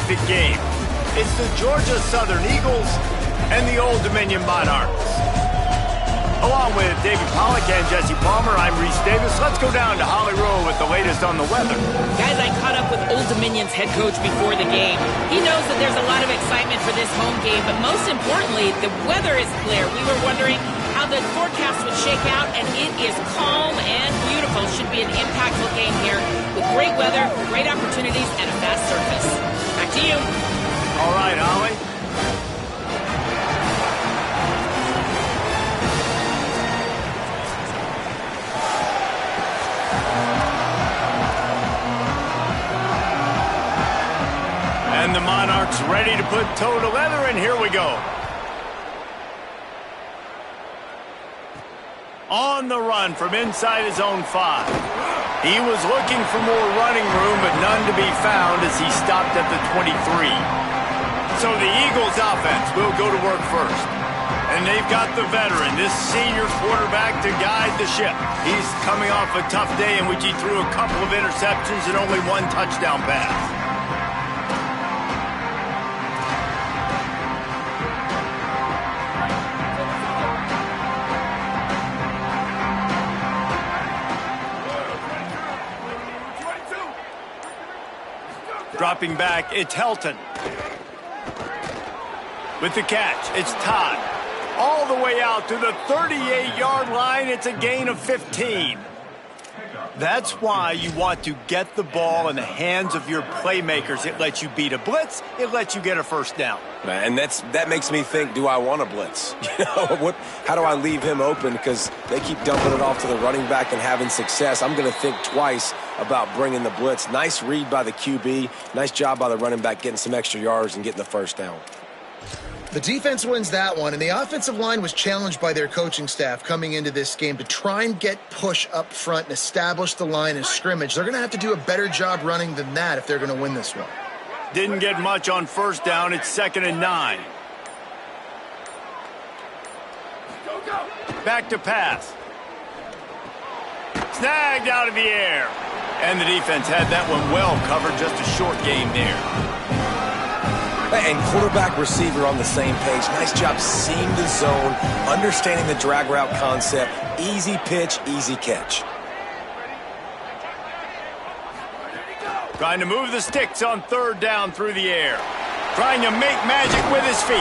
epic game. It's the Georgia Southern Eagles and the Old Dominion Monarchs. Along with David Pollack and Jesse Palmer, I'm Reese Davis. Let's go down to Holly Rowe with the latest on the weather. Guys, I caught up with Old Dominion's head coach before the game. He knows that there's a lot of excitement for this home game, but most importantly, the weather is clear. We were wondering how the forecast would shake out, and it is calm and beautiful. Should be an impactful game here with great weather, great opportunities, and a fast surface. Back to you. All right, Holly. And the Monarchs ready to put toe to leather, and here we go. On the run from inside his own 5. He was looking for more running room, but none to be found as he stopped at the 23. So the Eagles offense will go to work first. And they've got the veteran, this senior quarterback, to guide the ship. He's coming off a tough day in which he threw a couple of interceptions and only 1 touchdown pass. Dropping back, it's Helton. With the catch, it's Todd. All the way out to the 38-yard line, it's a gain of 15. That's why you want to get the ball in the hands of your playmakers. It lets you beat a blitz. It lets you get a first down. And that makes me think, do I want a blitz? How do I leave him open? Because they keep dumping it off to the running back and having success. I'm going to think twice about bringing the blitz. Nice read by the QB. Nice job by the running back getting some extra yards and getting the first down. The defense wins that one, and the offensive line was challenged by their coaching staff coming into this game to try and get push up front and establish the line of scrimmage. They're going to have to do a better job running than that if they're going to win this one. Didn't get much on first down. It's 2nd and 9. Back to pass. Snagged out of the air. And the defense had that one well covered. Just a short game there. And quarterback receiver on the same page. Nice job seeing the zone, understanding the drag route concept. Easy pitch, easy catch. Trying to move the sticks on 3rd down through the air. Trying to make magic with his feet.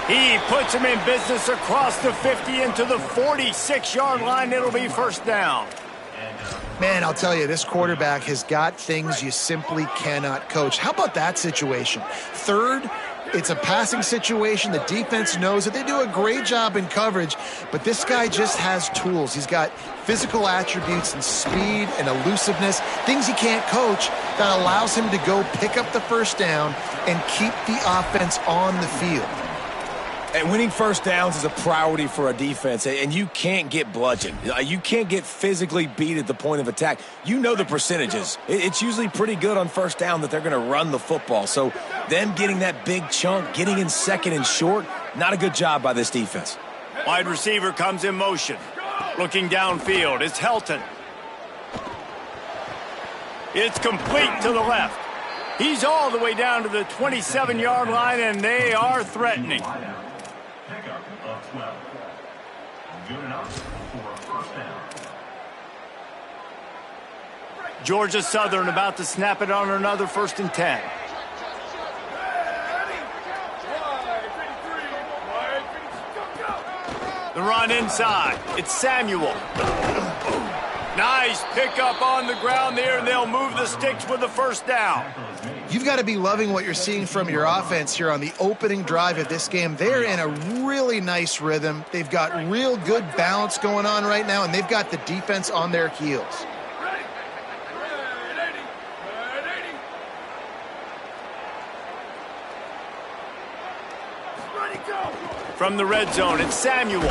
He puts him in business across the 50 into the 46-yard line. It'll be first down. Man, I'll tell you, this quarterback has got things you simply cannot coach. How about that situation? 3rd, it's a passing situation. The defense knows that they do a great job in coverage, but this guy just has tools. He's got physical attributes and speed and elusiveness, things he can't coach, that allows him to go pick up the first down and keep the offense on the field. And winning first downs is a priority for a defense, and you can't get bludgeoned. You can't get physically beat at the point of attack. You know the percentages. It's usually pretty good on first down that they're going to run the football. So them getting that big chunk, getting in 2nd and short, not a good job by this defense. Wide receiver comes in motion. Looking downfield, it's Helton. It's complete to the left. He's all the way down to the 27-yard line, and they are threatening. Georgia Southern about to snap it on another 1st and 10. The run inside. It's Samuel. Nice pickup on the ground there, and they'll move the sticks with the first down. You've got to be loving what you're seeing from your offense here on the opening drive of this game. They're in a really nice rhythm. They've got real good balance going on right now, and they've got the defense on their heels. From the red zone, it's Samuel.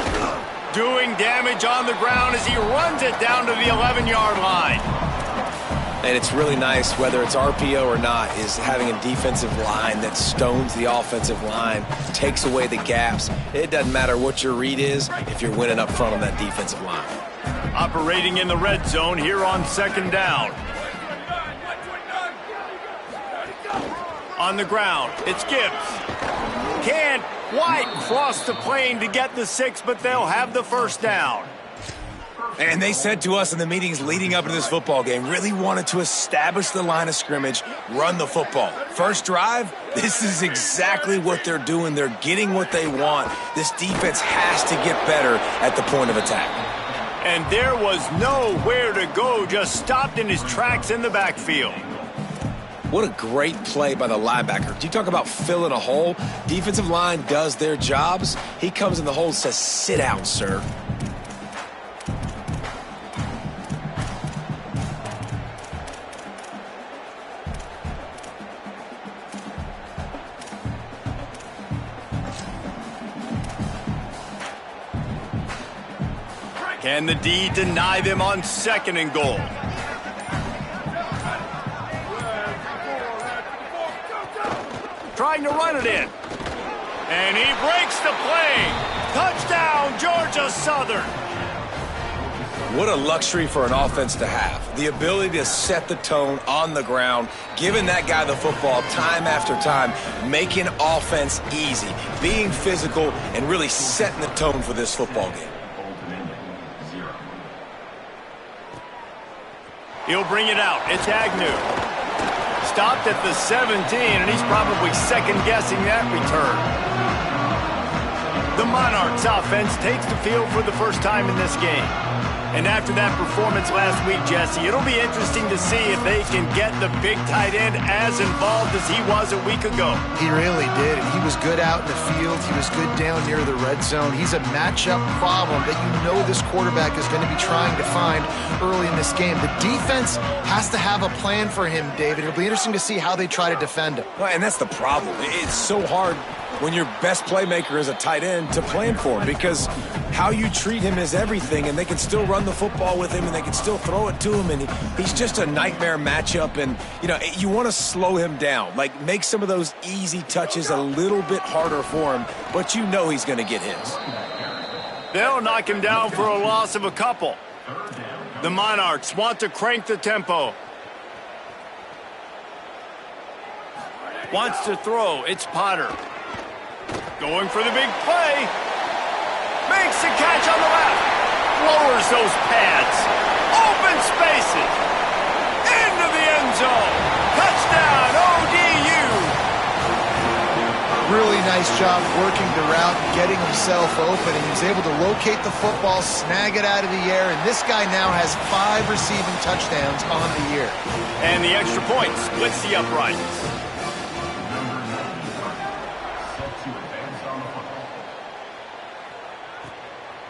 Doing damage on the ground as he runs it down to the 11-yard line. And it's really nice, whether it's RPO or not, is having a defensive line that stones the offensive line, takes away the gaps. It doesn't matter what your read is if you're winning up front on that defensive line. Operating in the red zone here on 2nd down. On the ground, it's Gibbs. Can't quite cross the plane to get the 6, but they'll have the first down. And they said to us in the meetings leading up to this football game, really wanted to establish the line of scrimmage, run the football. First drive, this is exactly what they're doing. They're getting what they want. This defense has to get better at the point of attack. And there was nowhere to go, just stopped in his tracks in the backfield. What a great play by the linebacker. Do you talk about filling a hole? Defensive line does their jobs. He comes in the hole and says, sit down, sir. Can the D deny them on 2nd and goal? Trying to run it in. And he breaks the play. Touchdown, Georgia Southern. What a luxury for an offense to have. The ability to set the tone on the ground, giving that guy the football time after time, making offense easy, being physical, and really setting the tone for this football game. He'll bring it out. It's Agnew. Stopped at the 17, and he's probably second-guessing that return. The Monarchs offense takes the field for the first time in this game. And after that performance last week, Jesse, it'll be interesting to see if they can get the big tight end as involved as he was a week ago. He really did, and he was good out in the field. He was good down near the red zone. He's a matchup problem that you know this quarterback is going to be trying to find early in this game. The defense has to have a plan for him, David. It'll be interesting to see how they try to defend him. Well, and that's the problem. It's so hard when your best playmaker is a tight end to plan for him, because how you treat him is everything, and they can still run the football with him, and they can still throw it to him, and he's just a nightmare matchup. And, you know, you want to slow him down, like make some of those easy touches a little bit harder for him, but you know he's going to get his. They'll knock him down for a loss of a couple. The Monarchs want to crank the tempo. Wants to throw. It's Potter. Going for the big play. Makes the catch on the left. Lowers those pads. Open spaces. Into the end zone. Touchdown, ODU. Really nice job working the route, getting himself open, and he was able to locate the football, snag it out of the air, and this guy now has 5 receiving touchdowns on the year. And the extra point splits the uprights.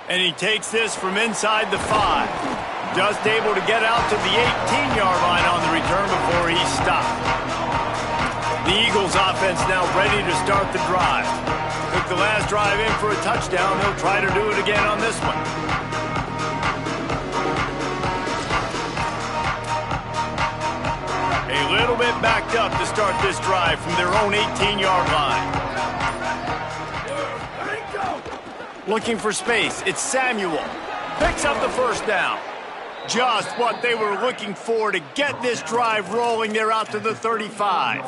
And he takes this from inside the 5. Just able to get out to the 18-yard line on the return before he's stopped. The Eagles offense now ready to start the drive. Took the last drive in for a touchdown. They'll try to do it again on this one. A little bit backed up to start this drive from their own 18-yard line. Looking for space. It's Samuel. Picks up the first down. Just what they were looking for to get this drive rolling. They're out to the 35.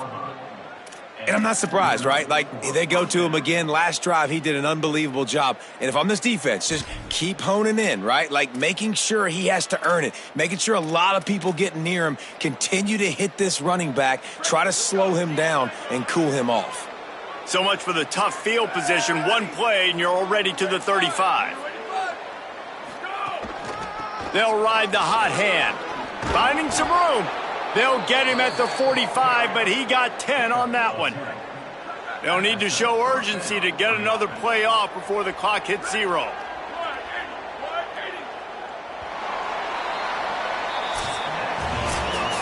And I'm not surprised, right? Like, they go to him again. Last drive, he did an unbelievable job. And if I'm this defense, just keep honing in, right? Like, making sure he has to earn it. Making sure a lot of people get near him. Continue to hit this running back. Try to slow him down and cool him off. So much for the tough field position. One play, and you're already to the 35. They'll ride the hot hand. Finding some room. They'll get him at the 45, but he got 10 on that one. They'll need to show urgency to get another play off before the clock hits 0.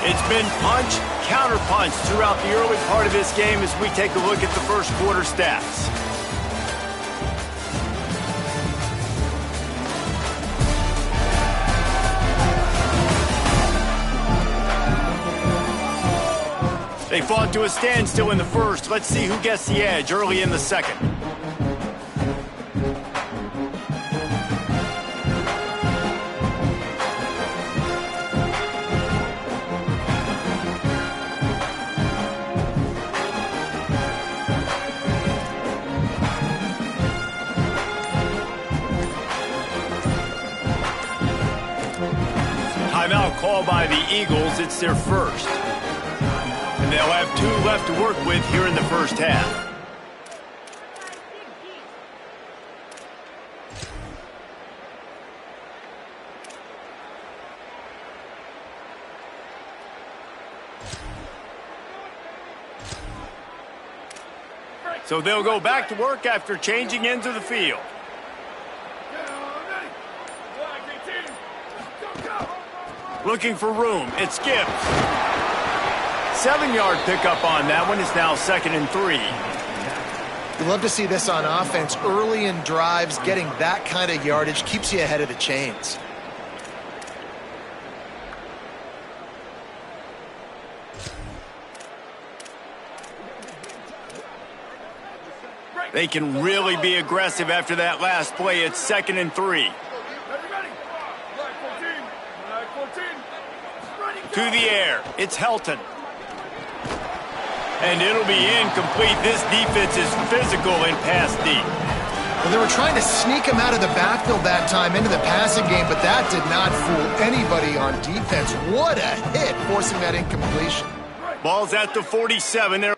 It's been punch, counter-punch throughout the early part of this game as we take a look at the first quarter stats. They fought to a standstill in the first. Let's see who gets the edge early in the second. call by the Eagles. It's their first. And they'll have 2 left to work with here in the first half. So they'll go back to work after changing into the field. Looking for room. It's Gibbs. 7-yard pickup on that one. It's now 2nd and 3. You love to see this on offense. Early in drives, getting that kind of yardage keeps you ahead of the chains. They can really be aggressive after that last play. It's 2nd and 3. To the air. It's Helton. And it'll be incomplete. This defense is physical and pass deep. Well, they were trying to sneak him out of the backfield that time into the passing game, but that did not fool anybody on defense. What a hit, forcing that incompletion. Ball's at the 47. There.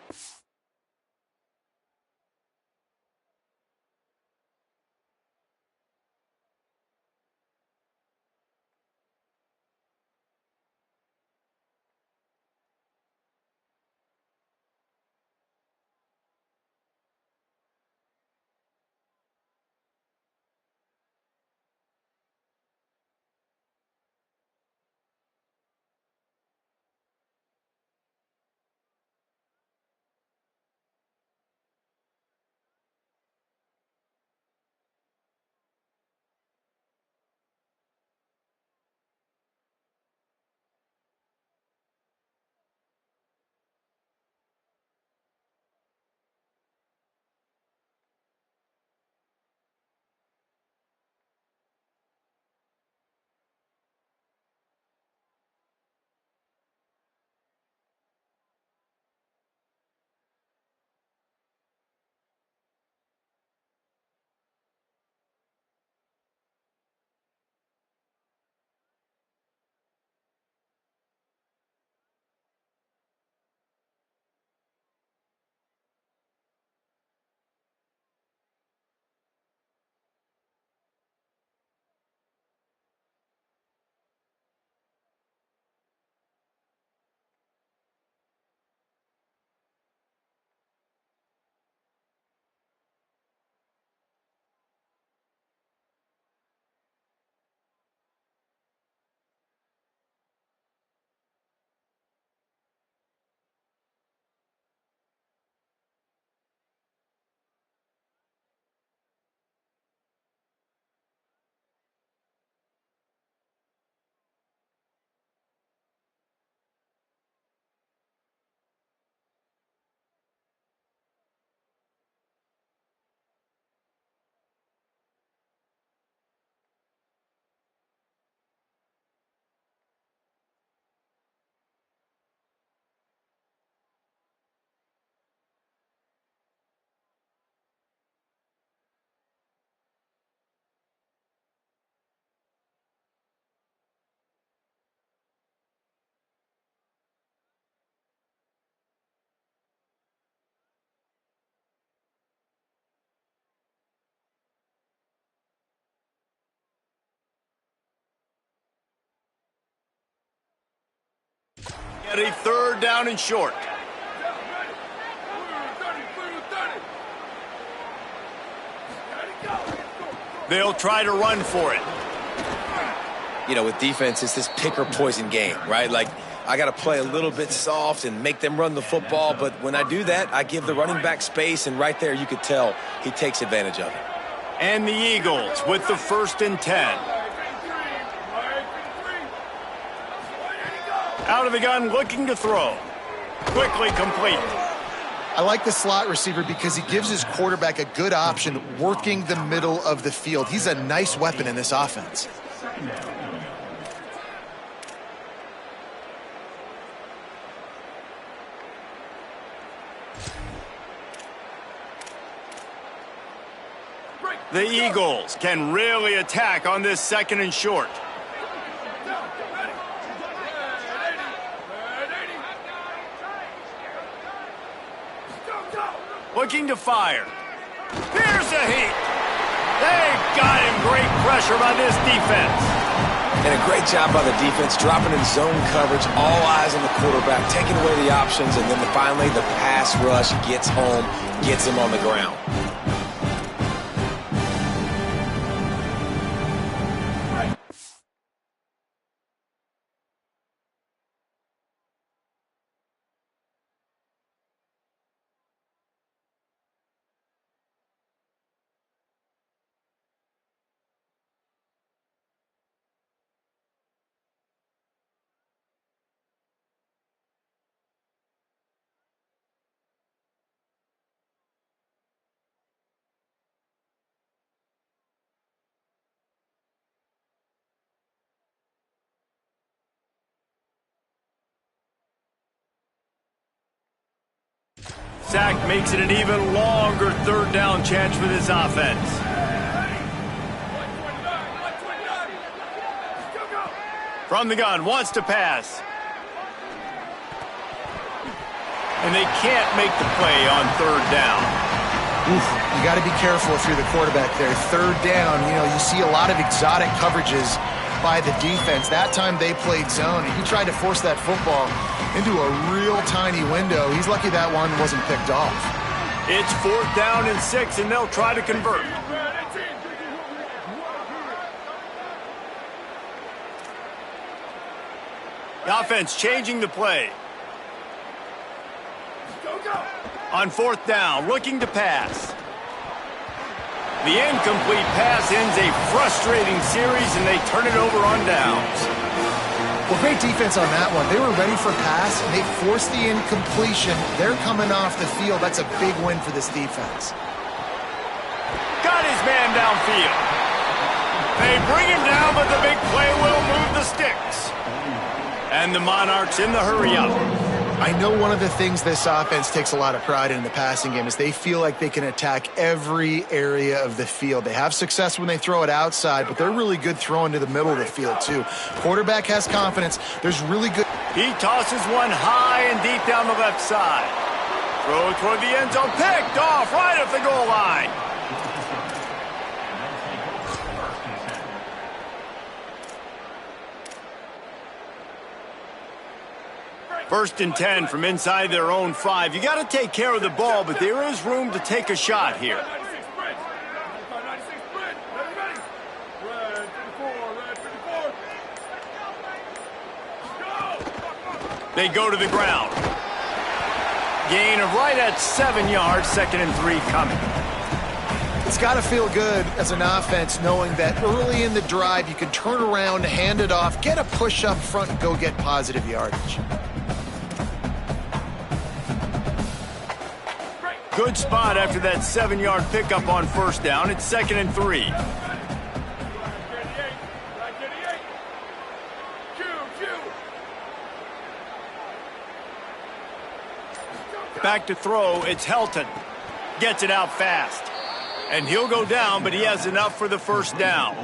At a 3rd down and short. They'll try to run for it. You know, with defense, it's this pick or poison game, right? Like, I got to play a little bit soft and make them run the football, but when I do that, I give the running back space, and right there you could tell he takes advantage of it. And the Eagles with the 1st and 10. Out of the gun, looking to throw. Quickly complete. I like the slot receiver because he gives his quarterback a good option working the middle of the field. He's a nice weapon in this offense. The Eagles can really attack on this 2nd and short. Looking to fire. Here's a heat. They got him. Great pressure by this defense. And a great job by the defense, dropping in zone coverage, all eyes on the quarterback, taking away the options, and then finally the pass rush gets home, gets him on the ground. Sack makes it an even longer third down chance for this offense. From the gun, wants to pass. And they can't make the play on third down. Oof, you got to be careful if you're the quarterback there. Third down, you see a lot of exotic coverages by the defense. That time they played zone, and he tried to force that football into a real tiny window. He's lucky that one wasn't picked off. It's 4th down and 6, and they'll try to convert. The offense changing the play. On 4th down, looking to pass. The incomplete pass ends a frustrating series, and they turn it over on downs. Well, great defense on that one. They were ready for pass, and they forced the incompletion. They're coming off the field. That's a big win for this defense. Got his man downfield. They bring him down, but the big play will move the sticks. And the Monarchs in the hurry-up. I know one of the things this offense takes a lot of pride in the passing game is they feel like they can attack every area of the field. They have success when they throw it outside, but they're really good throwing to the middle of the field, too. Quarterback has confidence. There's really good... He tosses one high and deep down the left side. Throw toward the end zone. Picked off right at the goal line. First and 10 from inside their own 5. You got to take care of the ball, but there is room to take a shot here. They go to the ground. Gain of right at 7 yards, 2nd and 3 coming. It's got to feel good as an offense knowing that early in the drive you can turn around, hand it off, get a push up front, and go get positive yardage. Good spot after that 7-yard pickup on 1st down. It's 2nd and 3. Back to throw. It's Helton. Gets it out fast. And he'll go down, but he has enough for the 1st down.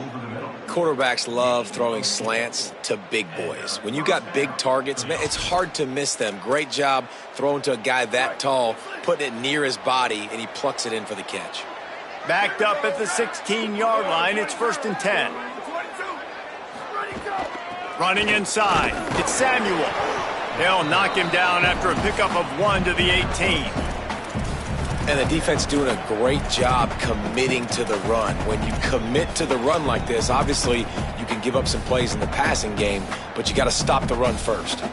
Quarterbacks love throwing slants to big boys. When you got big targets, man, it's hard to miss them. Great job throwing to a guy that tall, putting it near his body, and he plucks it in for the catch. Backed up at the 16-yard line. It's 1st and 10. Running inside. It's Samuel. They'll knock him down after a pickup of 1 to the 18. And the defense doing a great job committing to the run. When you commit to the run like this, obviously you can give up some plays in the passing game, but you got to stop the run first.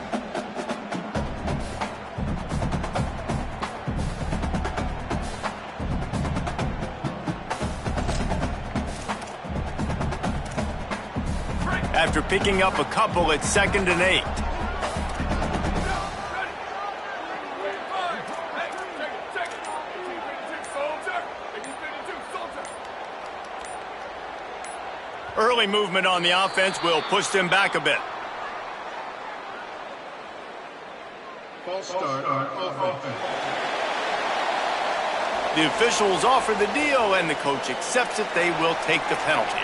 After picking up a couple, it's 2nd and 8. Early movement on the offense will push them back a bit. False start on offense. The officials offer the deal, and the coach accepts it. They will take the penalty.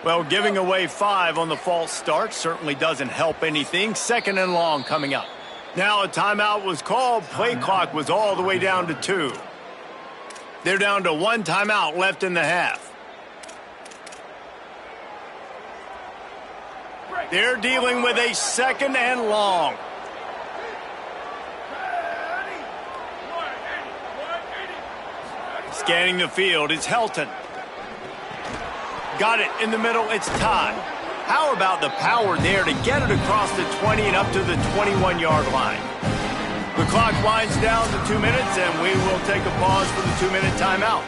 Well, giving away 5 on the false start certainly doesn't help anything. 2nd and long coming up. Now a timeout was called. Play clock was all the way down to 2. They're down to 1 timeout left in the half. They're dealing with a 2nd and long. Scanning the field, it's Helton. Got it in the middle, it's Todd. How about the power there to get it across the 20 and up to the 21-yard line? The clock winds down to 2 minutes, and we will take a pause for the 2-minute timeout.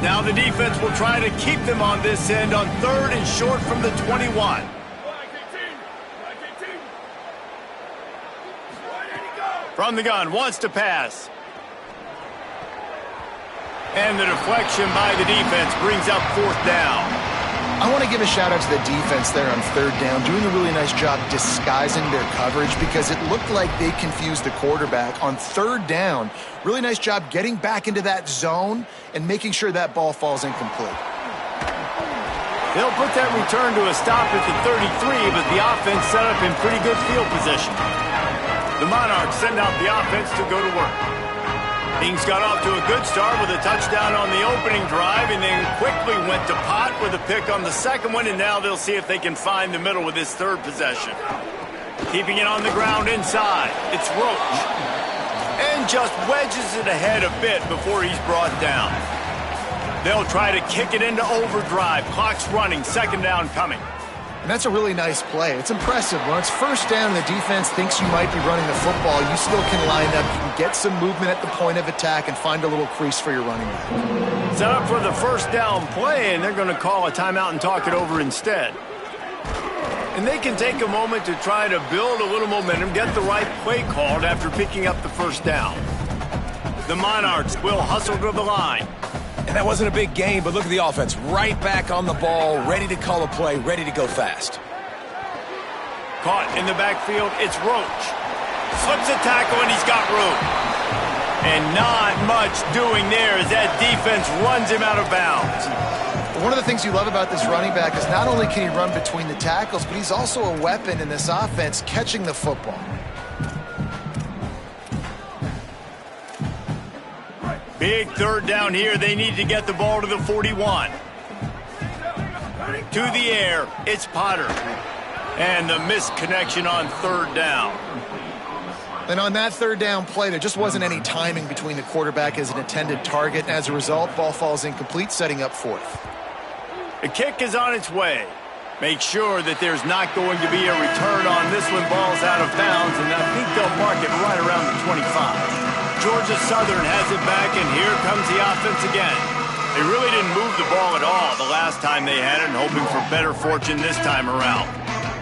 Now the defense will try to keep them on this end on 3rd and short from the 21. From the gun, wants to pass. And the deflection by the defense brings up 4th down. I want to give a shout out to the defense there on 3rd down, doing a really nice job disguising their coverage because it looked like they confused the quarterback on 3rd down. Really nice job getting back into that zone and making sure that ball falls incomplete. They'll put that return to a stop at the 33, but the offense set up in pretty good field position. The Monarchs send out the offense to go to work. Things got off to a good start with a touchdown on the opening drive and then quickly went to pot with a pick on the 2nd one, and now they'll see if they can find the middle with this 3rd possession. Keeping it on the ground inside, it's Roach. And just wedges it ahead a bit before he's brought down. They'll try to kick it into overdrive. Clock's running, 2nd down coming. And that's a really nice play. It's impressive. When it's 1st down and the defense thinks you might be running the football, you still can line up. You can get some movement at the point of attack and find a little crease for your running back. Set up for the 1st down play, and they're going to call a timeout and talk it over instead. And they can take a moment to try to build a little momentum, get the right play called after picking up the 1st down. The Monarchs will hustle to the line. And that wasn't a big game, but look at the offense. Right back on the ball, ready to call a play, ready to go fast. Caught in the backfield, it's Roach. Slips a tackle, and he's got room. And not much doing there as that defense runs him out of bounds. One of the things you love about this running back is not only can he run between the tackles, but he's also a weapon in this offense catching the football. Big 3rd down here. They need to get the ball to the 41. To the air, it's Potter. And the missed connection on 3rd down. And on that 3rd down play, there just wasn't any timing between the quarterback as an intended target. And as a result, ball falls incomplete, setting up 4th. The kick is on its way. Make sure that there's not going to be a return on this one. Ball's out of bounds, and I think they'll mark it right around the 25. Georgia Southern has it back, and here comes the offense again. They really didn't move the ball at all the last time they had it, and hoping for better fortune this time around.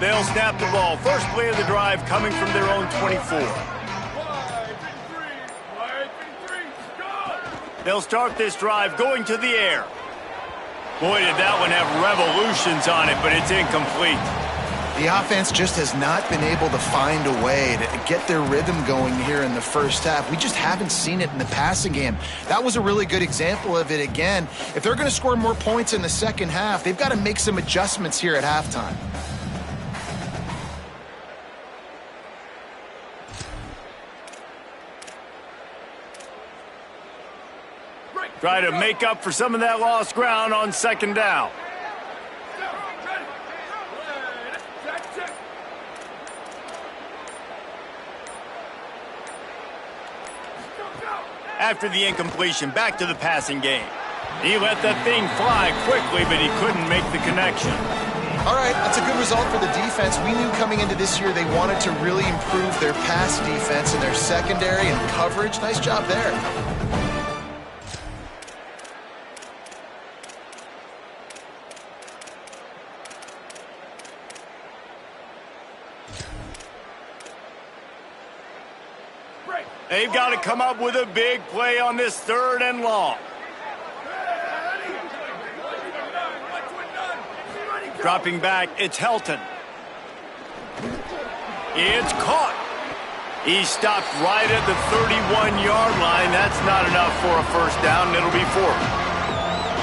They'll snap the ball. First play of the drive coming from their own 24. They'll start this drive going to the air. Boy, did that one have revolutions on it, but it's incomplete. The offense just has not been able to find a way to get their rhythm going here in the 1st half. We just haven't seen it in the passing game. That was a really good example of it again. If they're going to score more points in the 2nd half, they've got to make some adjustments here at halftime. Try to make up for some of that lost ground on 2nd down. After the incompletion, back to the passing game. He let that thing fly quickly, but he couldn't make the connection. All right, that's a good result for the defense. We knew coming into this year they wanted to really improve their pass defense and their secondary and coverage. Nice job there. They've got to come up with a big play on this 3rd and long. Dropping back, it's Helton. It's caught. He stopped right at the 31-yard line. That's not enough for a first down. It'll be fourth.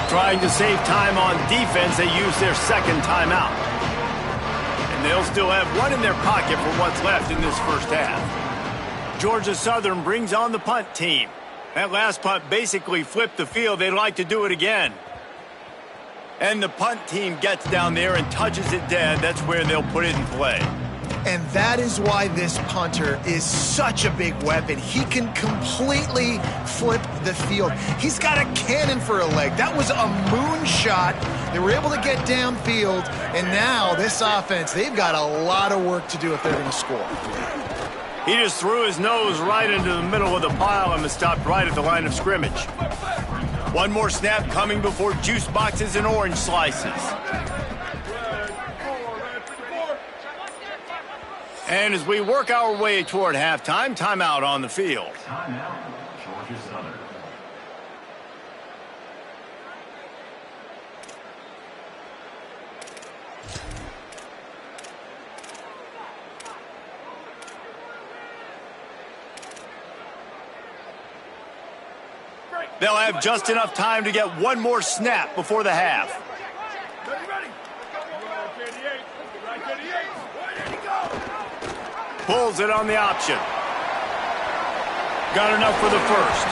Trying to save time on defense, they use their second timeout. And they'll still have one in their pocket for what's left in this first half. Georgia Southern brings on the punt team. That last punt basically flipped the field. They'd like to do it again. And the punt team gets down there and touches it dead. That's where they'll put it in play. And that is why this punter is such a big weapon. He can completely flip the field. He's got a cannon for a leg. That was a moonshot. They were able to get downfield, and now this offense, they've got a lot of work to do if they're going to score. He just threw his nose right into the middle of the pile and was stopped right at the line of scrimmage. One more snap coming before juice boxes and orange slices. And as we work our way toward halftime, timeout on the field. Timeout, Georgia Southern. They'll have just enough time to get one more snap before the half. Pulls it on the option. Got enough for the first.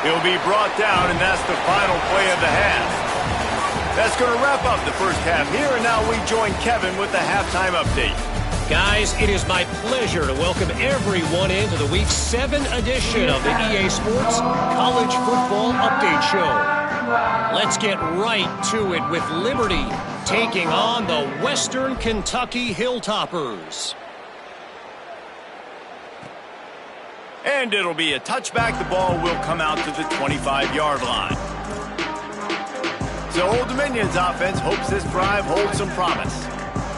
He'll be brought down, and that's the final play of the half. That's going to wrap up the first half here, and now we join Kevin with the halftime update. Guys, it is my pleasure to welcome everyone into the Week 7 edition of the EA Sports College Football Update Show. Let's get right to it with Liberty taking on the Western Kentucky Hilltoppers. And it'll be a touchback. The ball will come out to the 25-yard line. So Old Dominion's offense hopes this drive holds some promise.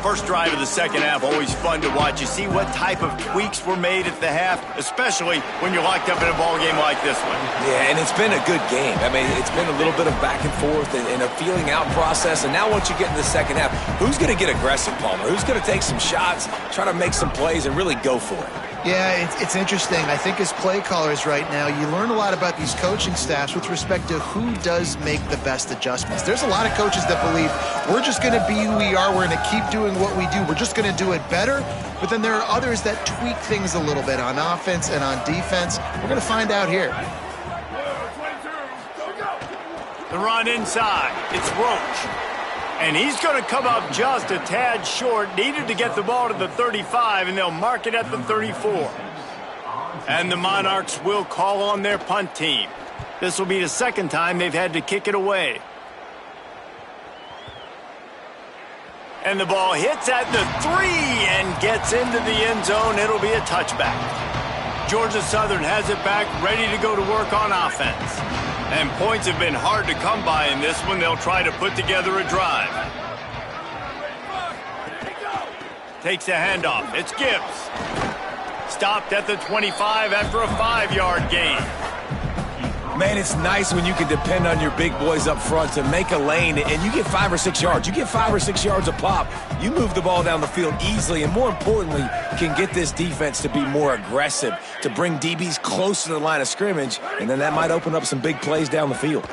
First drive of the second half, always fun to watch. You see what type of tweaks were made at the half, especially when you're locked up in a ball game like this one. Yeah, and it's been a good game. I mean, it's been a little bit of back and forth and a feeling out process. And now once you get in the second half, who's going to get aggressive, Palmer? Who's going to take some shots, try to make some plays, and really go for it? Yeah, it's interesting. I think as play callers right now, you learn a lot about these coaching staffs with respect to who does make the best adjustments. There's a lot of coaches that believe we're just going to be who we are. We're going to keep doing what we do. We're just going to do it better. But then there are others that tweak things a little bit on offense and on defense. We're going to find out here. The run inside. It's Roach. And he's going to come up just a tad short. Needed to get the ball to the 35, and they'll mark it at the 34. And the Monarchs will call on their punt team. This will be the second time they've had to kick it away. And the ball hits at the 3 and gets into the end zone. It'll be a touchback. Georgia Southern has it back, ready to go to work on offense. And points have been hard to come by in this one. They'll try to put together a drive. Takes a handoff. It's Gibbs. Stopped at the 25 after a 5-yard gain. Man, it's nice when you can depend on your big boys up front to make a lane, and you get 5 or 6 yards. You get 5 or 6 yards a pop. You move the ball down the field easily, and more importantly, can get this defense to be more aggressive, to bring DBs close to the line of scrimmage, and then that might open up some big plays down the field.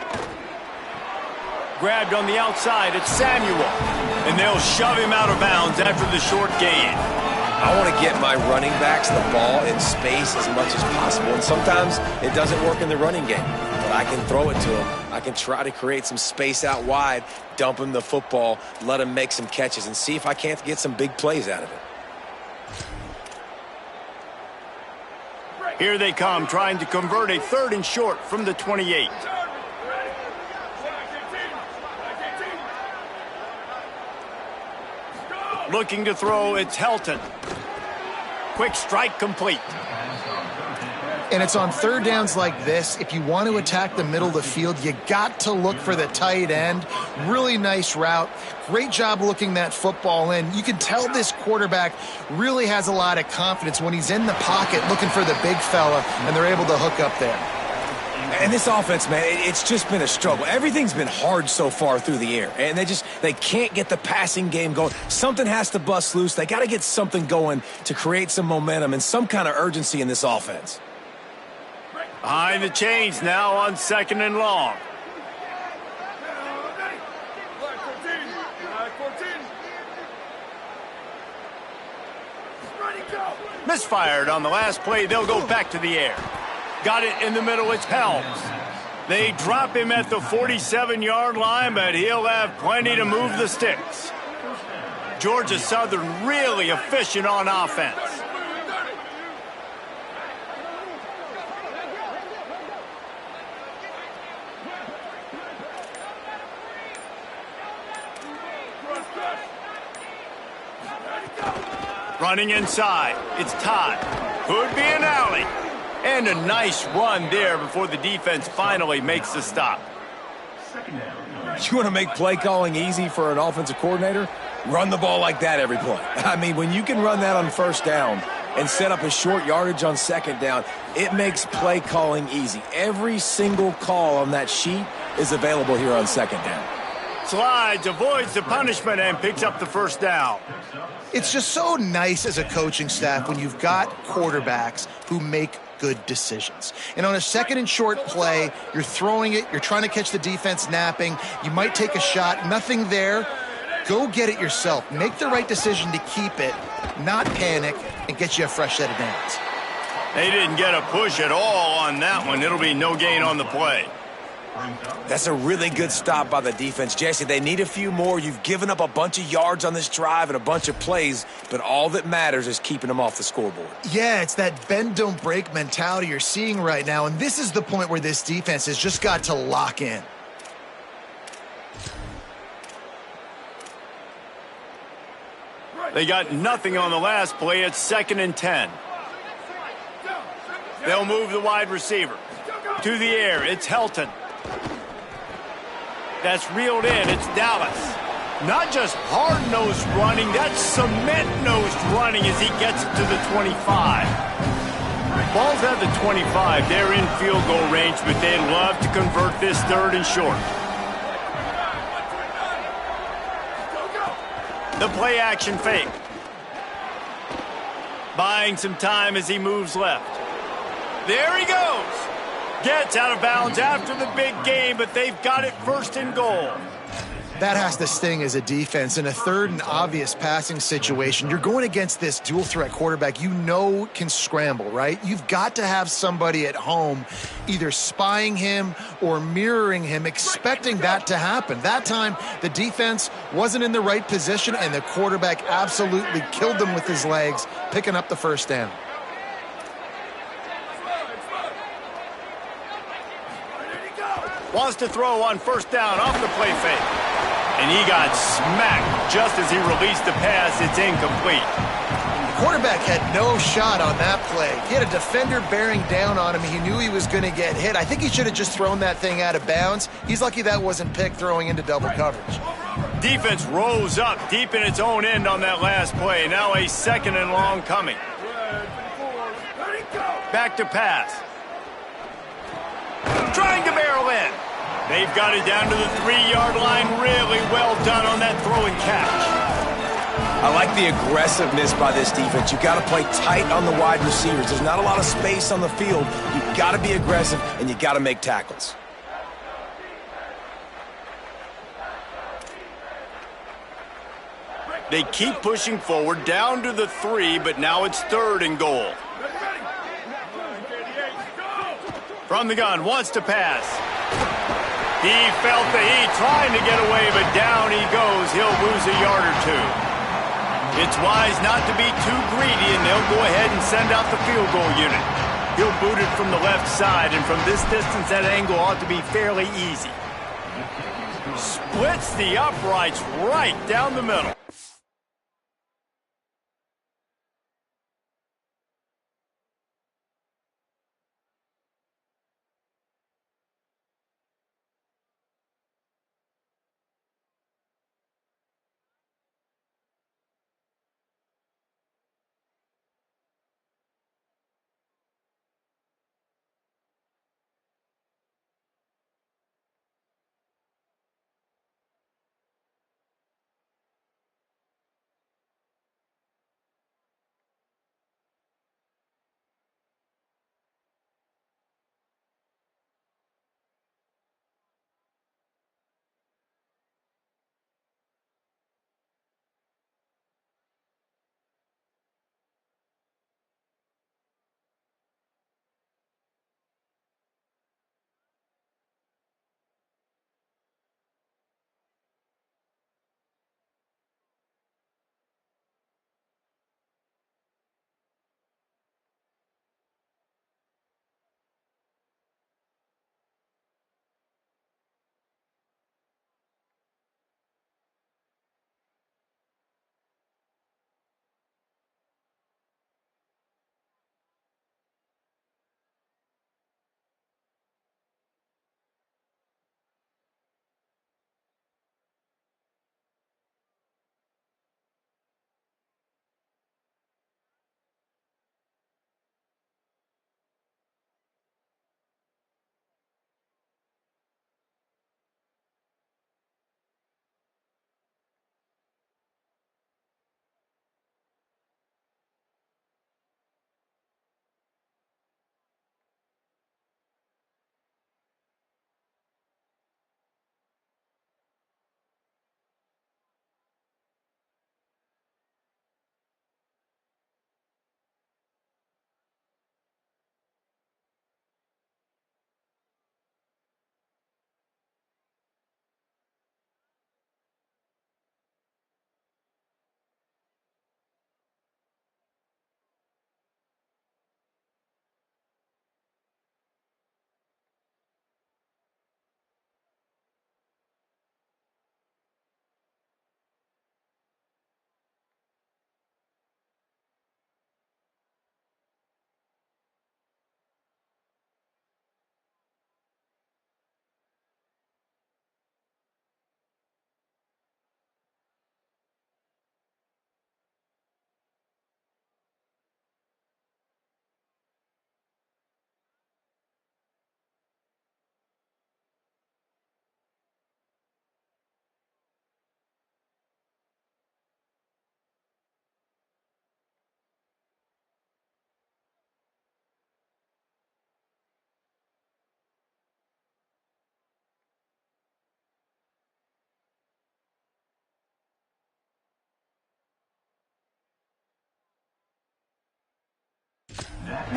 Grabbed on the outside, it's Samuel, and they'll shove him out of bounds after the short gain. I want to get my running backs the ball in space as much as possible, and sometimes it doesn't work in the running game, but I can throw it to them. I can try to create some space out wide, dump him the football, let him make some catches, and see if I can't get some big plays out of it. Here they come, trying to convert a 3rd and short from the 28. Looking to throw, it's Helton. Quick strike complete. And it's on 3rd downs like this. If you want to attack the middle of the field, you got to look for the tight end. Really nice route. Great job looking that football in. You can tell this quarterback really has a lot of confidence when he's in the pocket looking for the big fella, and they're able to hook up there. And this offense, man, it's just been a struggle. Everything's been hard so far through the air, and they can't get the passing game going. Something has to bust loose. They got to get something going to create some momentum and some kind of urgency in this offense. Behind the chains now on 2nd and long. Misfired on the last play. They'll go back to the air. Got it in the middle. It's Helms. They drop him at the 47-yard line, but he'll have plenty to move the sticks. Georgia Southern really efficient on offense. Running inside. It's Todd. Could be an alley. And a nice run there before the defense finally makes the stop. You want to make play calling easy for an offensive coordinator? Run the ball like that every play. I mean, when you can run that on 1st down and set up a short yardage on 2nd down, it makes play calling easy. Every single call on that sheet is available here on 2nd down. Slides, avoids the punishment, and picks up the 1st down. It's just so nice as a coaching staff when you've got quarterbacks who make good decisions. And on a 2nd and short play, you're throwing it, you're trying to catch the defense napping, you might take a shot, nothing there. Go get it yourself. Make the right decision to keep it, not panic, and get you a fresh set of downs. They didn't get a push at all on that one. It'll be no gain on the play. That's a really good stop by the defense. Jesse, they need a few more. You've given up a bunch of yards on this drive and a bunch of plays, but all that matters is keeping them off the scoreboard. Yeah, it's that bend, don't break mentality you're seeing right now, and this is the point where this defense has just got to lock in. They got nothing on the last play. It's 2nd and 10. They'll move the wide receiver. To the air, it's Helton. That's reeled in. It's Dallas. Not just hard-nosed running, that's cement-nosed running as he gets it to the 25. Ball's at the 25. They're in field goal range, but they'd love to convert this 3rd and short. The play-action fake. Buying some time as he moves left. There he goes. Gets out of bounds after the big game, but they've got it 1st and goal. That has to sting as a defense. In a 3rd and obvious passing situation, you're going against this dual threat quarterback you know can scramble, right? You've got to have somebody at home either spying him or mirroring him, expecting that to happen. That time, the defense wasn't in the right position, and the quarterback absolutely killed them with his legs, picking up the 1st down. Wants to throw on 1st down off the play fake. And he got smacked just as he released the pass. It's incomplete. The quarterback had no shot on that play. He had a defender bearing down on him. He knew he was going to get hit. I think he should have just thrown that thing out of bounds. He's lucky that wasn't picked throwing into double coverage. Defense rose up deep in its own end on that last play. Now a 2nd and long coming. Back to pass. Trying to barrel in. They've got it down to the 3-yard line. Really well done on that throw and catch. I like the aggressiveness by this defense. You've got to play tight on the wide receivers. There's not a lot of space on the field. You've got to be aggressive, and you've got to make tackles. They keep pushing forward down to the 3, but now it's 3rd and goal. From the gun, wants to pass. He felt the heat, trying to get away, but down he goes. He'll lose a yard or 2. It's wise not to be too greedy, and they'll go ahead and send out the field goal unit. He'll boot it from the left side, and from this distance, that angle ought to be fairly easy. Splits the uprights right down the middle.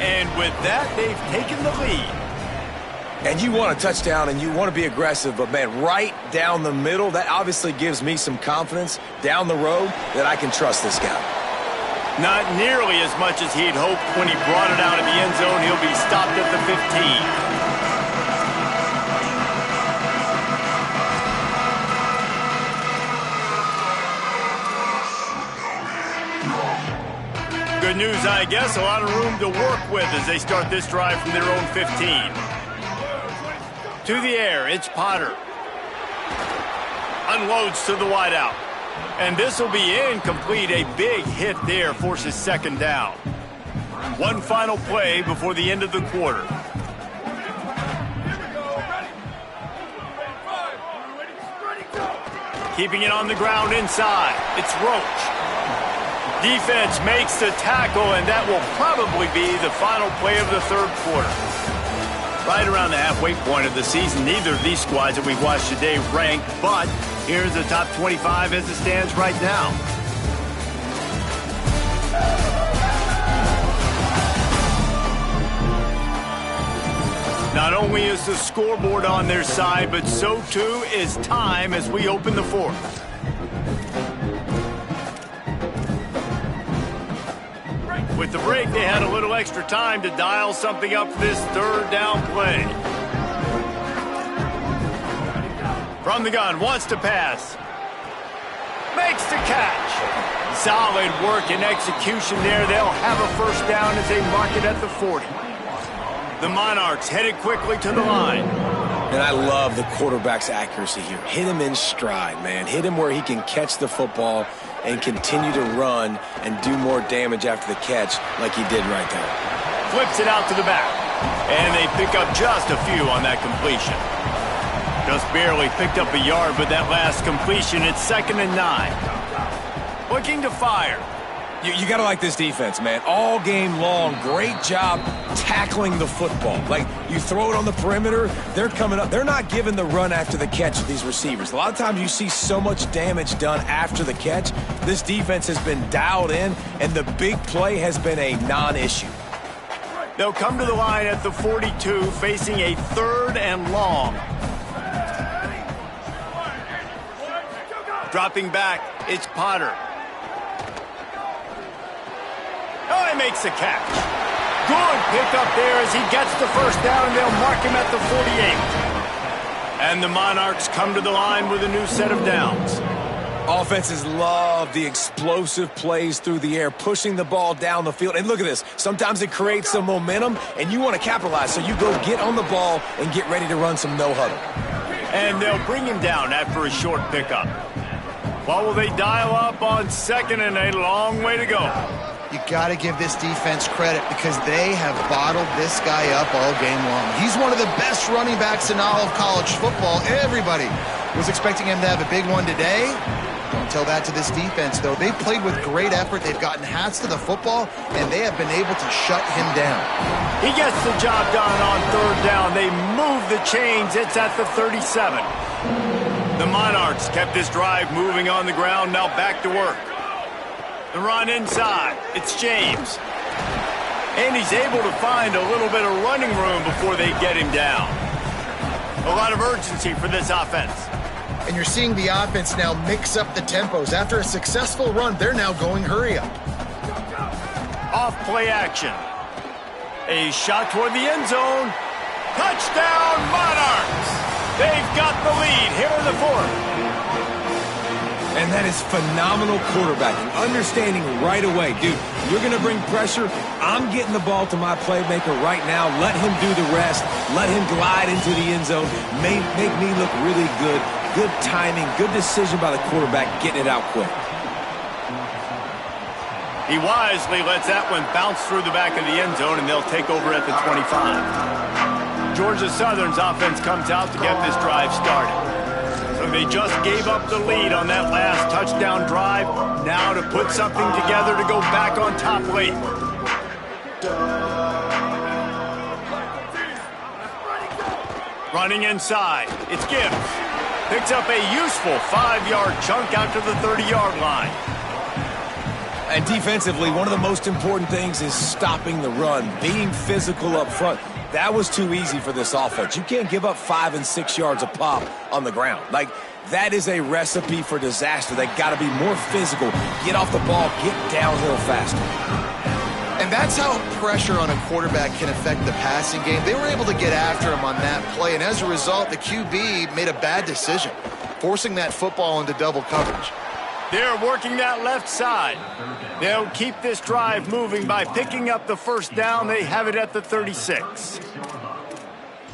And with that, they've taken the lead. And you want a touchdown and you want to be aggressive, but, man, right down the middle, that obviously gives me some confidence down the road that I can trust this guy. Not nearly as much as he'd hoped when he brought it out of the end zone. He'll be stopped at the 15. Good news, I guess. A lot of room to work with as they start this drive from their own 15. To the air, it's Potter. Unloads to the wideout. And this will be incomplete. A big hit there forces second down. One final play before the end of the quarter. Keeping it on the ground inside. It's Roach. Defense makes the tackle, and that will probably be the final play of the third quarter. Right around the halfway point of the season, neither of these squads that we've watched today rank, but here's the top 25 as it stands right now. Not only is the scoreboard on their side, but so too is time as we open the fourth. With the break, they had a little extra time to dial something up this third down play. From the gun, wants to pass. Makes the catch. Solid work and execution there. They'll have a first down as they mark it at the 40. The Monarchs headed quickly to the line. And I love the quarterback's accuracy here. Hit him in stride, man. Hit him where he can catch the football and continue to run and do more damage after the catch like he did right there. Flips it out to the back. And they pick up just a few on that completion. Just barely picked up a yard, but that last completion, it's 2nd and 9. Looking to fire. You got to like this defense, man. All game long, great job tackling the football. Like, you throw it on the perimeter, they're coming up. They're not giving the run after the catch to these receivers. A lot of times you see so much damage done after the catch. This defense has been dialed in, and the big play has been a non-issue. They'll come to the line at the 42, facing a 3rd and long. Dropping back, it's Potter. Oh, he makes the catch. Good pickup there as he gets the first down, and they'll mark him at the 48. And the Monarchs come to the line with a new set of downs. Offenses love the explosive plays through the air, pushing the ball down the field. And look at this. Sometimes it creates some momentum, and you want to capitalize. So you go get on the ball and get ready to run some no-huddle. And they'll bring him down after a short pickup. What will they dial up on 2nd and a long way to go? You got to give this defense credit because they have bottled this guy up all game long. He's one of the best running backs in all of college football. Everybody was expecting him to have a big one today. Don't tell that to this defense, though. They've played with great effort. They've gotten hats to the football, and they have been able to shut him down. He gets the job done on 3rd down. They move the chains. It's at the 37. The Monarchs kept this drive moving on the ground. Now back to work. The run inside. It's James. And he's able to find a little bit of running room before they get him down. A lot of urgency for this offense. And you're seeing the offense now mix up the tempos. After a successful run, they're now going hurry up. Off play action. A shot toward the end zone. Touchdown, Monarchs! They've got the lead here in the fourth. And that is phenomenal quarterbacking. Understanding right away, dude, you're going to bring pressure. I'm getting the ball to my playmaker right now. Let him do the rest. Let him glide into the end zone. Make me look really good. Good timing, good decision by the quarterback, getting it out quick. He wisely lets that one bounce through the back of the end zone, and they'll take over at the 25. Georgia Southern's offense comes out to get this drive started. So they just gave up the lead on that last touchdown drive. Now to put something together to go back on top late. Running inside, it's Gibbs. Picks up a useful 5-yard chunk out to the 30-yard line. And defensively, one of the most important things is stopping the run, being physical up front. That was too easy for this offense. You can't give up 5 and 6 yards a pop on the ground. Like, that is a recipe for disaster. They got to be more physical, get off the ball, get downhill faster. And that's how pressure on a quarterback can affect the passing game. They were able to get after him on that play, and as a result, the QB made a bad decision, forcing that football into double coverage. They're working that left side. They'll keep this drive moving by picking up the first down. They have it at the 36.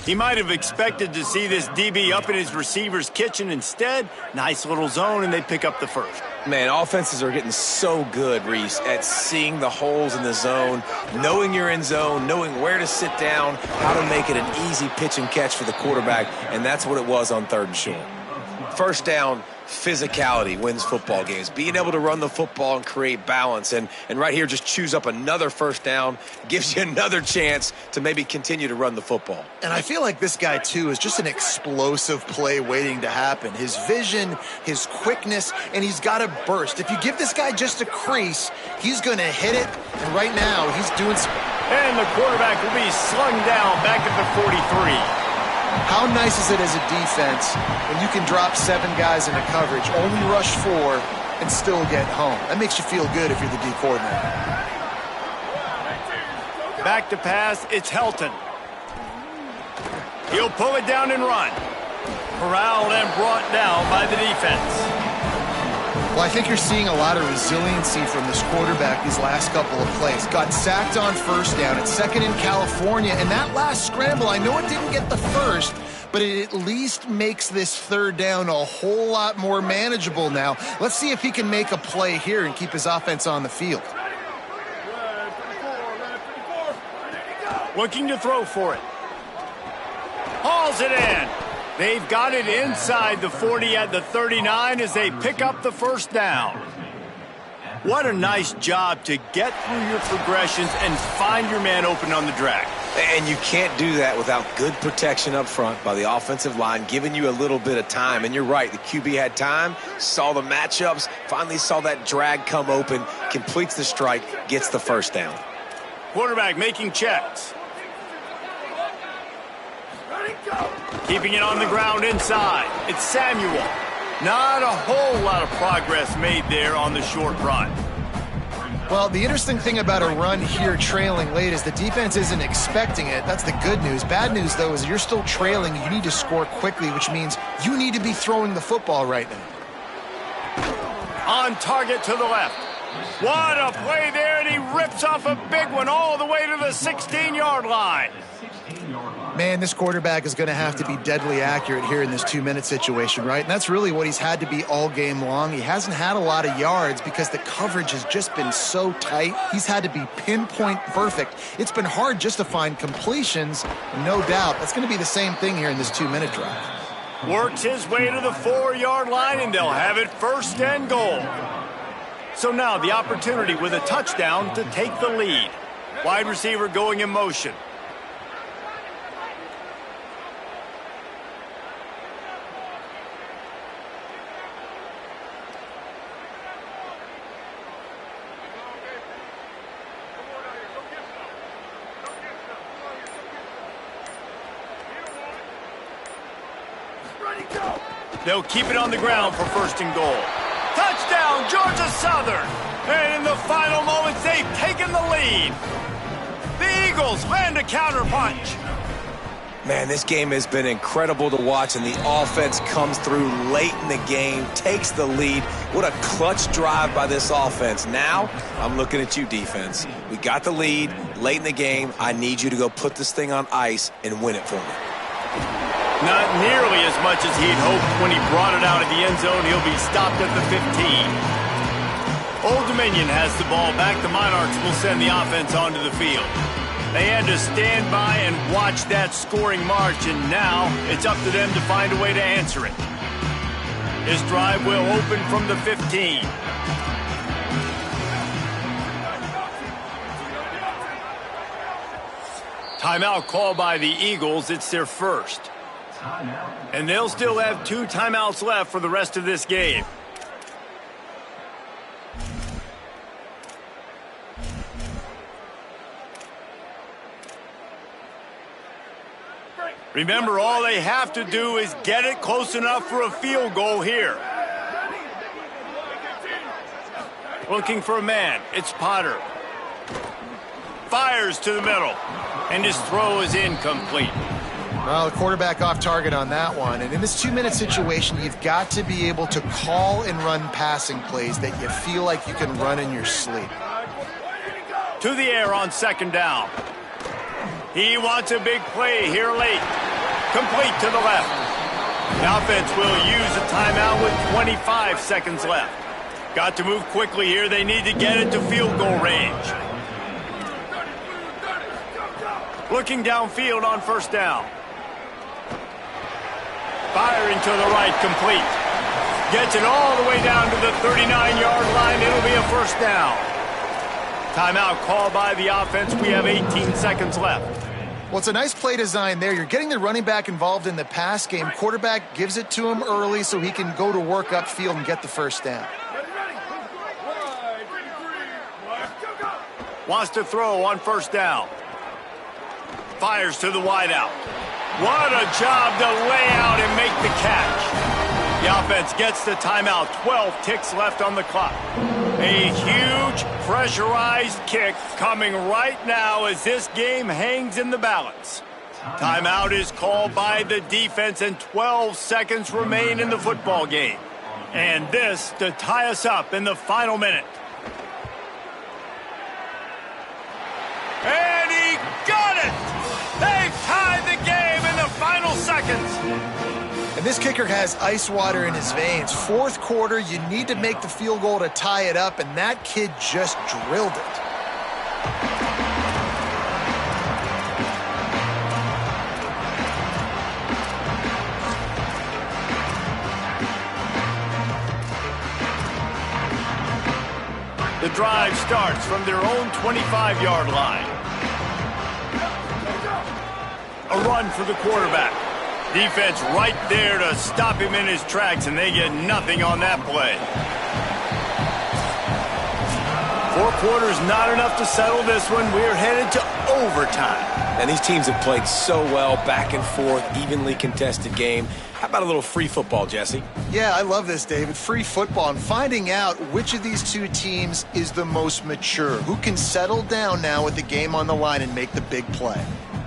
He might have expected to see this DB up in his receiver's kitchen. Instead, nice little zone, and they pick up the first. Man, offenses are getting so good, Reese, at seeing the holes in the zone, knowing you're in zone, knowing where to sit down, how to make it an easy pitch and catch for the quarterback, and that's what it was on 3rd and short. First down, physicality wins football games. Being able to run the football and create balance. And right here, just choose up another first down, gives you another chance to maybe continue to run the football. And I feel like this guy, too, is just an explosive play waiting to happen. His vision, his quickness, and he's got a burst. If you give this guy just a crease, he's going to hit it. And right now, he's doing some... And the quarterback will be slung down back at the 43. How nice is it as a defense when you can drop 7 guys into coverage, only rush 4, and still get home? That makes you feel good if you're the D coordinator. Back to pass, it's Helton. He'll pull it down and run. Corralled and brought down by the defense. Well, I think you're seeing a lot of resiliency from this quarterback these last couple of plays. Got sacked on first down. It's 2nd in California. And that last scramble, I know it didn't get the first, but it at least makes this 3rd down a whole lot more manageable now. Let's see if he can make a play here and keep his offense on the field. Looking to throw for it. Hauls it in. They've got it inside the 40 at the 39 as they pick up the first down. What a nice job to get through your progressions and find your man open on the drag. And you can't do that without good protection up front by the offensive line, giving you a little bit of time. And you're right, the QB had time, saw the matchups, finally saw that drag come open, completes the strike, gets the first down. Quarterback making checks. Keeping it on the ground inside. It's Samuel. Not a whole lot of progress made there on the short run. Well, the interesting thing about a run here trailing late is the defense isn't expecting it. That's the good news. Bad news, though, is you're still trailing. You need to score quickly, which means you need to be throwing the football right now. On target to the left. What a play there, and he rips off a big one all the way to the 16-yard line. Man, this quarterback is going to have to be deadly accurate here in this 2-minute situation, right? And that's really what he's had to be all game long. He hasn't had a lot of yards because the coverage has just been so tight. He's had to be pinpoint perfect. It's been hard just to find completions, no doubt. That's going to be the same thing here in this 2-minute drive. Works his way to the 4-yard line, and they'll have it 1st and goal. So now the opportunity with a touchdown to take the lead. Wide receiver going in motion. They'll keep it on the ground for 1st and goal. Touchdown, Georgia Southern! And in the final moments, they've taken the lead. The Eagles land a counterpunch. Man, this game has been incredible to watch, and the offense comes through late in the game, takes the lead. What a clutch drive by this offense. Now, I'm looking at you, defense. We got the lead late in the game. I need you to go put this thing on ice and win it for me. Not nearly as much as he'd hoped when he brought it out of the end zone. He'll be stopped at the 15. Old Dominion has the ball back. The Monarchs will send the offense onto the field. They had to stand by and watch that scoring march, and now it's up to them to find a way to answer it. This drive will open from the 15. Timeout called by the Eagles. It's their first. And they'll still have 2 timeouts left for the rest of this game. Remember, all they have to do is get it close enough for a field goal here. Looking for a man. It's Potter. Fires to the middle. And his throw is incomplete. Well, the quarterback off target on that one. And in this 2-minute situation, you've got to be able to call and run passing plays that you feel like you can run in your sleep. To the air on second down. He wants a big play here late. Complete to the left. The offense will use a timeout with 25 seconds left. Got to move quickly here. They need to get it to field goal range. Looking downfield on first down. Firing to the right, complete. Gets it all the way down to the 39-yard line. It'll be a first down. Timeout called by the offense. We have 18 seconds left. Well, it's a nice play design there. You're getting the running back involved in the pass game. Quarterback gives it to him early so he can go to work upfield and get the first down. Wants to throw on first down. Fires to the wideout. What a job to lay out and make the catch. The offense gets the timeout. 12 ticks left on the clock. A huge pressurized kick coming right now as this game hangs in the balance. Timeout is called by the defense and 12 seconds remain in the football game. And this to tie us up in the final minute. And he got it! They've tied the game in the final seconds. And this kicker has ice water in his veins. Fourth quarter, you need to make the field goal to tie it up, and that kid just drilled it. The drive starts from their own 25-yard line. A run for the quarterback. Defense right there to stop him in his tracks, and they get nothing on that play. 4 quarters not enough to settle this one. We're headed to overtime. And these teams have played so well, back and forth, evenly contested game. How about a little free football, Jesse? Yeah, I love this, David. Free football and finding out which of these two teams is the most mature. Who can settle down now with the game on the line and make the big play.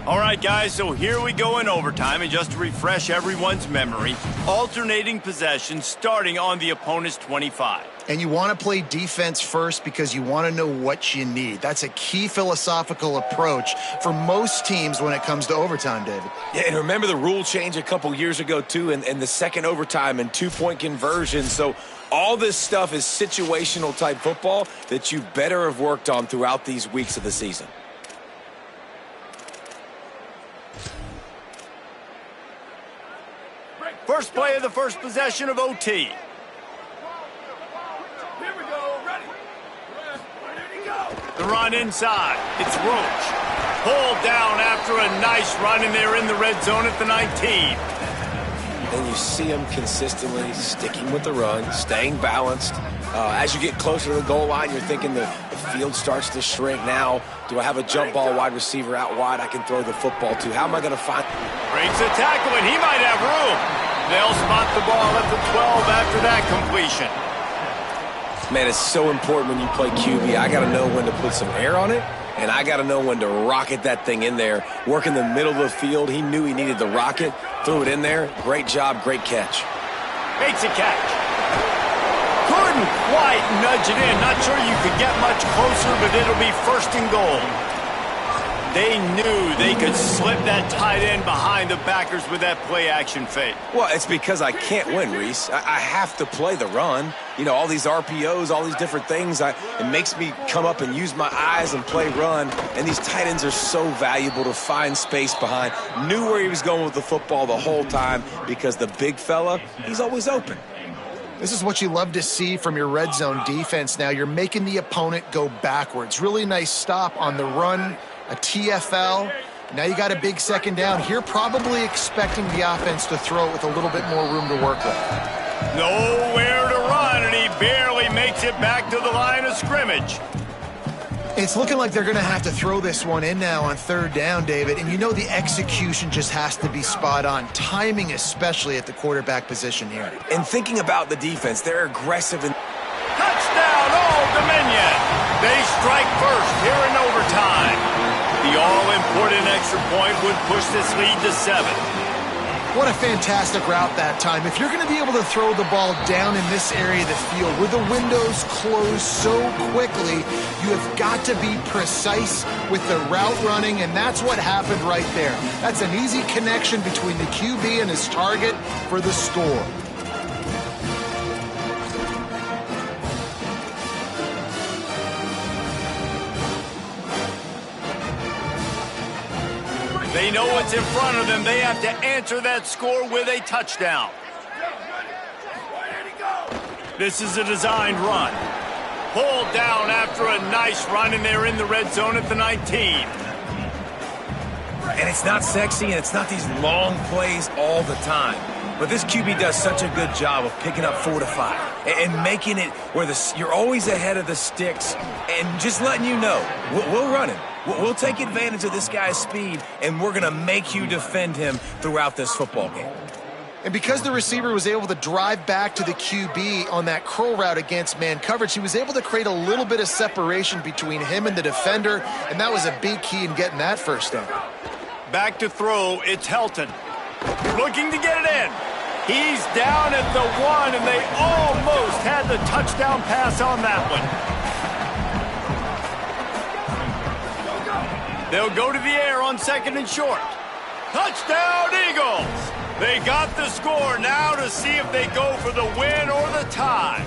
All right, guys, so here we go in overtime. And just to refresh everyone's memory, alternating possessions starting on the opponent's 25. And you want to play defense first because you want to know what you need. That's a key philosophical approach for most teams when it comes to overtime, David. Yeah, and remember the rule change a couple years ago, too, and the second overtime and 2-point conversion. So all this stuff is situational type football that you better have worked on throughout these weeks of the season. First play of the first possession of OT. The run inside. It's Roach. Pulled down after a nice run, and they're in the red zone at the 19. And you see them consistently sticking with the run, staying balanced. As you get closer to the goal line, you're thinking the field starts to shrink. Now, do I have a jump ball wide receiver out wide I can throw the football to? How am I going to find? Breaks a tackle, and he might have room. They'll spot the ball at the 12 after that completion. Man, it's so important when you play QB. I got to know when to put some air on it, and I got to know when to rocket that thing in there. Work in the middle of the field. He knew he needed the rocket. Threw it in there. Great job, great catch. Makes a catch. Couldn't quite nudge it in. Not sure you could get much closer, but it'll be first and goal. They knew they could slip that tight end behind the backers with that play-action fake. Well, it's because I can't win, Reese. I have to play the run. You know, all these RPOs, all these different things. It makes me come up and use my eyes and play run. And these tight ends are so valuable to find space behind. Knew where he was going with the football the whole time because the big fella, he's always open. This is what you love to see from your red zone defense now. You're making the opponent go backwards. Really nice stop on the run. A TFL. Now you got a big second down. Here probably expecting the offense to throw it with a little bit more room to work with. Nowhere to run, and he barely makes it back to the line of scrimmage. It's looking like they're going to have to throw this one in now on third down, David. And you know the execution just has to be spot on. Timing especially at the quarterback position here. And thinking about the defense, they're aggressive. Touchdown, Old Dominion. They strike first here in overtime. The all-important extra point would push this lead to 7. What a fantastic route that time. If you're going to be able to throw the ball down in this area of the field where the windows close so quickly, you have got to be precise with the route running, and that's what happened right there. That's an easy connection between the QB and his target for the score. They know what's in front of them. They have to answer that score with a touchdown. This is a designed run. Pulled down after a nice run, and they're in the red zone at the 19. And it's not sexy, and it's not these long plays all the time. But this QB does such a good job of picking up 4 to 5 and making it where you're always ahead of the sticks and just letting you know, we'll run him. We'll take advantage of this guy's speed, and we're going to make you defend him throughout this football game. And because the receiver was able to drive back to the QB on that curl route against man coverage, he was able to create a little bit of separation between him and the defender, and that was a big key in getting that first down. Back to throw, it's Helton. Looking to get it in. He's down at the 1, and they almost had the touchdown pass on that one. They'll go to the air on 2nd and short. Touchdown, Eagles! They got the score now to see if they go for the win or the tie.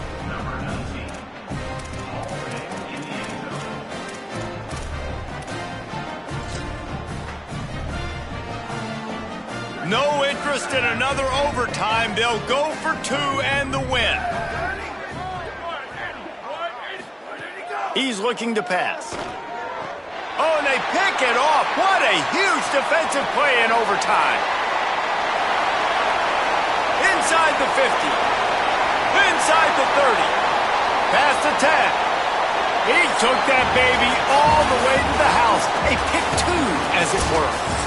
No interest in another overtime. They'll go for 2 and the win. He's looking to pass. Oh, and they pick it off. What a huge defensive play in overtime. Inside the 50. Inside the 30. Past the 10. He took that baby all the way to the house. A pick 2, as it were.